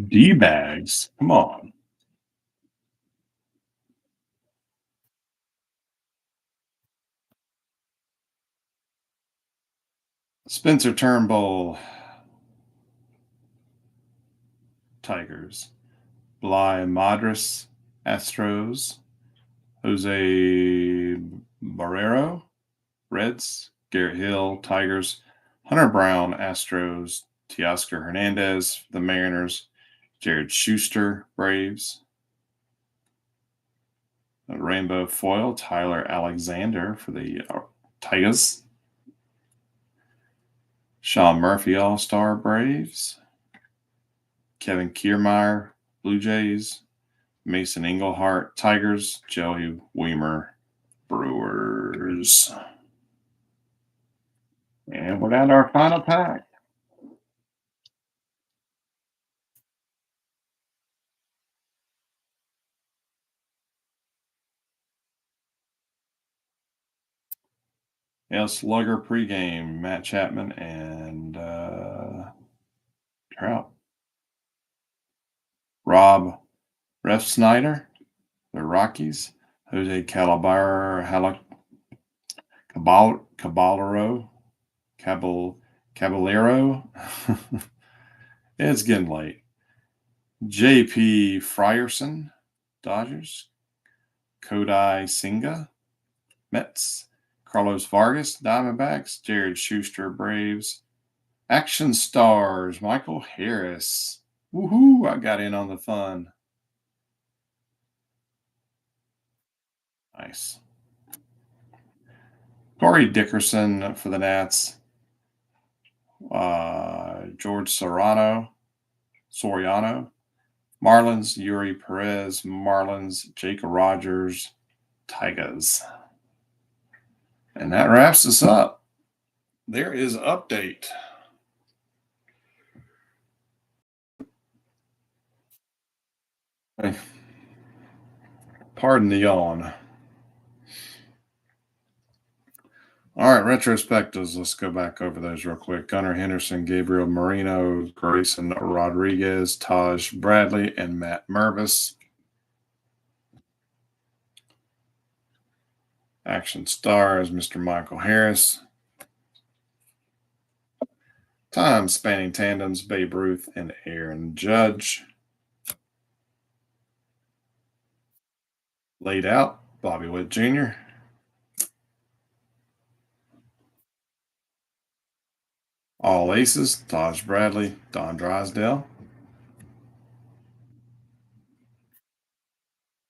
Speaker 1: D-bags. Come on. Spencer Turnbull, Tigers. Bly Madras, Astros. Jose Barrero, Reds. Garrett Hill, Tigers. Hunter Brown, Astros. Teoscar Hernandez, the Mariners. Jared Schuster, Braves. A rainbow foil, Tyler Alexander for the Tigers. Sean Murphy, All-Star, Braves. Kevin Kiermaier, Blue Jays. Mason Engelhart, Tigers. Joey Weimer, Brewers. And we're down to our final pack. Slugger pregame, Matt Chapman and Trout. Rob Refsnyder, the Rockies. Jose Caballero. It's getting late. J.P. Frierson, Dodgers. Kodai Senga, Mets. Carlos Vargas, Diamondbacks. Jared Schuster, Braves. Action Stars, Michael Harris. Woohoo, I got in on the fun. Nice. Corey Dickerson for the Nats. George Soriano. Marlins, Yuri Perez. Marlins, Jake Rogers. Tigers. And that wraps us up. There is an update. Pardon the yawn. All right, retrospectives. Let's go back over those real quick. Gunnar Henderson, Gabriel Moreno, Grayson Rodriguez, Taj Bradley, and Matt Mervis. Action stars, Mr. Michael Harris. Time spanning tandems, Babe Ruth and Aaron Judge. Laid out, Bobby Witt Jr. All aces, Taj Bradley, Don Drysdale.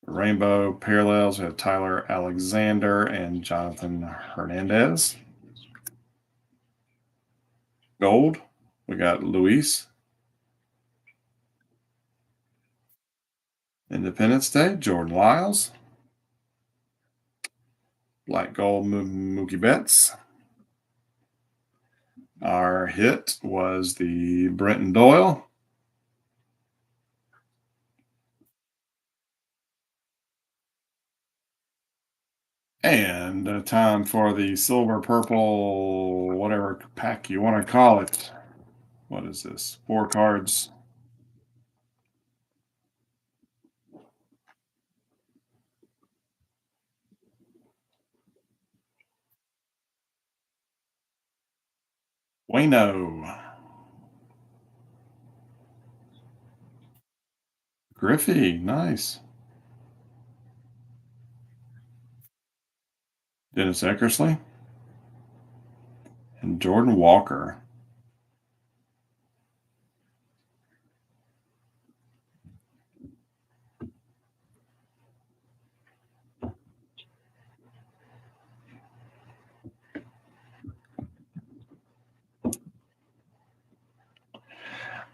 Speaker 1: Rainbow parallels, we have Tyler Alexander and Jonathan Hernandez. Gold, we got Luis. Independence Day, Jordan Lyles. Black Gold, Mookie Betts. Our hit was the Brenton Doyle. And time for the silver, purple, whatever pack you want to call it. What is this? 4 cards. Wayno. Griffey, nice. Dennis Eckersley. And Jordan Walker.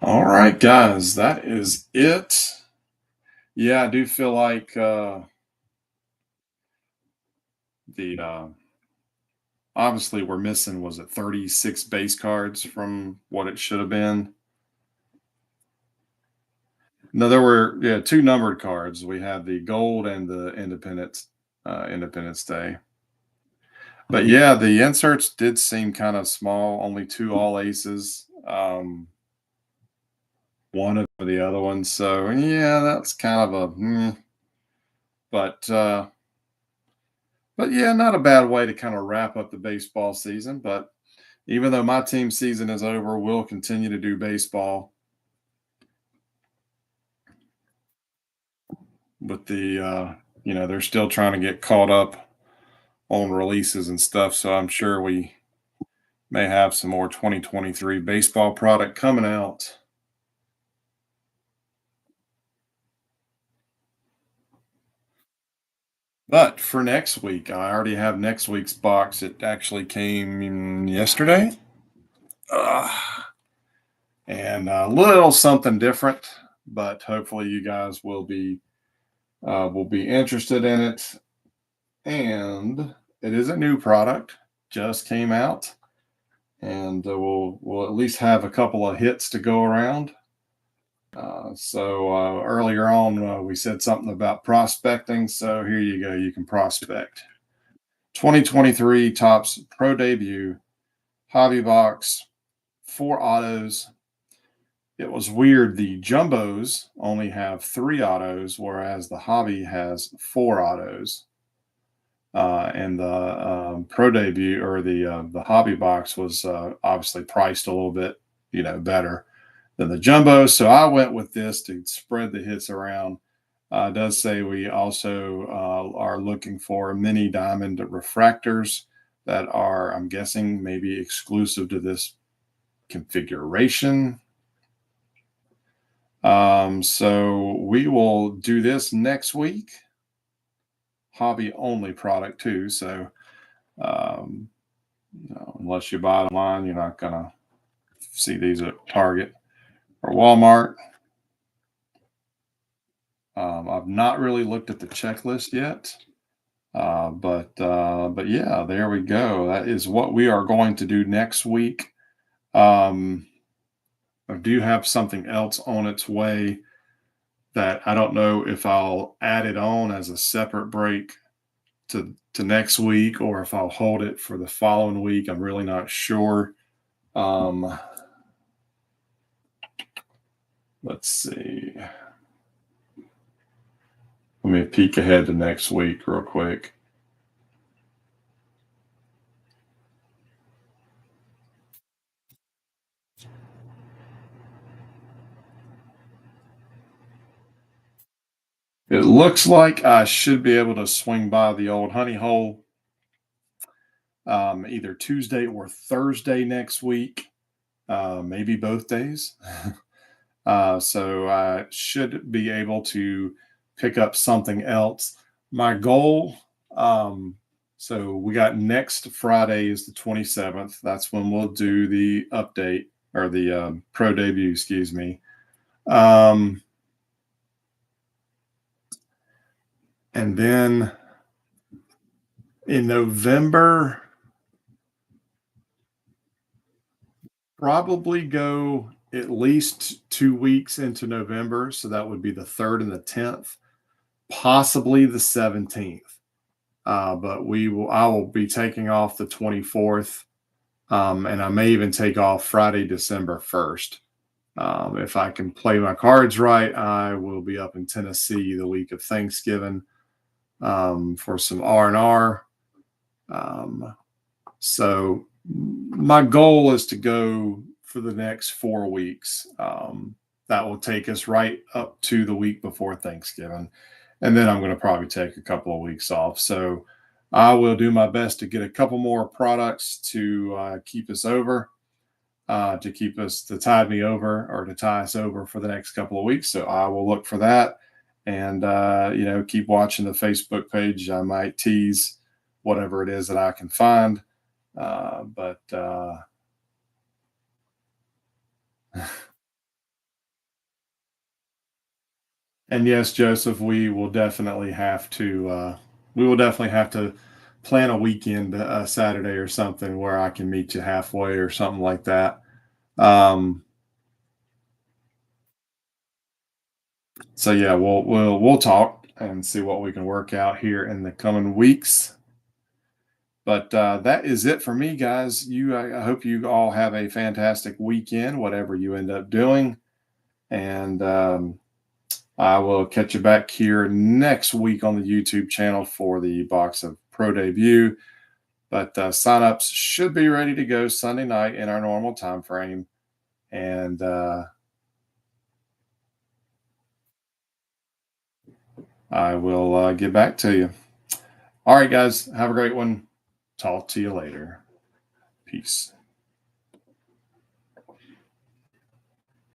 Speaker 1: All right, guys, that is it. Yeah, I do feel like the obviously we're missing, was it 36 base cards from what it should have been? No, there were, yeah, 2 numbered cards. We had the gold and the Independence Day. But yeah, the inserts did seem kind of small, only 2 all aces. One of the other ones. So yeah, that's kind of a but but yeah, not a bad way to kind of wrap up the baseball season. But even though my team season is over, we'll continue to do baseball with they're still trying to get caught up on releases and stuff. So I'm sure we may have some more 2023 baseball product coming out. But for next week, I already have next week's box. It actually came yesterday. And a little something different, but hopefully you guys will be interested in it. And it is a new product, just came out, and we'll at least have a couple of hits to go around. So earlier on, we said something about prospecting. So here you go. You can prospect. 2023 Topps Pro Debut Hobby Box, 4 autos. It was weird. The jumbos only have 3 autos, whereas the hobby has 4 autos. And the pro debut, or the hobby box, was obviously priced a little bit, better than the jumbo. So I went with this to spread the hits around. It does say we also are looking for mini diamond refractors that are, I'm guessing, maybe exclusive to this configuration. So we will do this next week. Hobby only product too. So unless you buy it online, you're not gonna see these at Target or Walmart. I've not really looked at the checklist yet, but yeah, there we go. That is what we are going to do next week. I do have something else on its way that I don't know if I'll add it on as a separate break to next week, or if I'll hold it for the following week. I'm really not sure. Let's see. Let me peek ahead to next week real quick. It looks like I should be able to swing by the old honey hole either Tuesday or Thursday next week, maybe both days. So I should be able to pick up something else. My goal, so we got next Friday is the 27th. That's when we'll do the update, or the pro debut, excuse me. And then in November, probably go at least 2 weeks into November. So that would be the 3rd and the 10th, possibly the 17th. But I will be taking off the 24th. And I may even take off Friday, December 1st. If I can play my cards right, I will be up in Tennessee the week of Thanksgiving for some R&R. So my goal is to go for the next 4 weeks. That will take us right up to the week before Thanksgiving. And then I'm going to probably take a couple of weeks off. So I will do my best to get a couple more products to keep us over, to tide me over or to tie us over for the next couple of weeks. So I will look for that and, keep watching the Facebook page. I might tease whatever it is that I can find. But and yes, Joseph, we will definitely have to plan a weekend, Saturday or something where I can meet you halfway or something like that. Um, so yeah, we'll talk and see what we can work out here in the coming weeks. But that is it for me, guys. I hope you all have a fantastic weekend, whatever you end up doing, and I will catch you back here next week on the YouTube channel for the box of Pro Debut. But signups should be ready to go Sunday night in our normal time frame, and I will get back to you. All right, guys, have a great one. Talk to you later. Peace.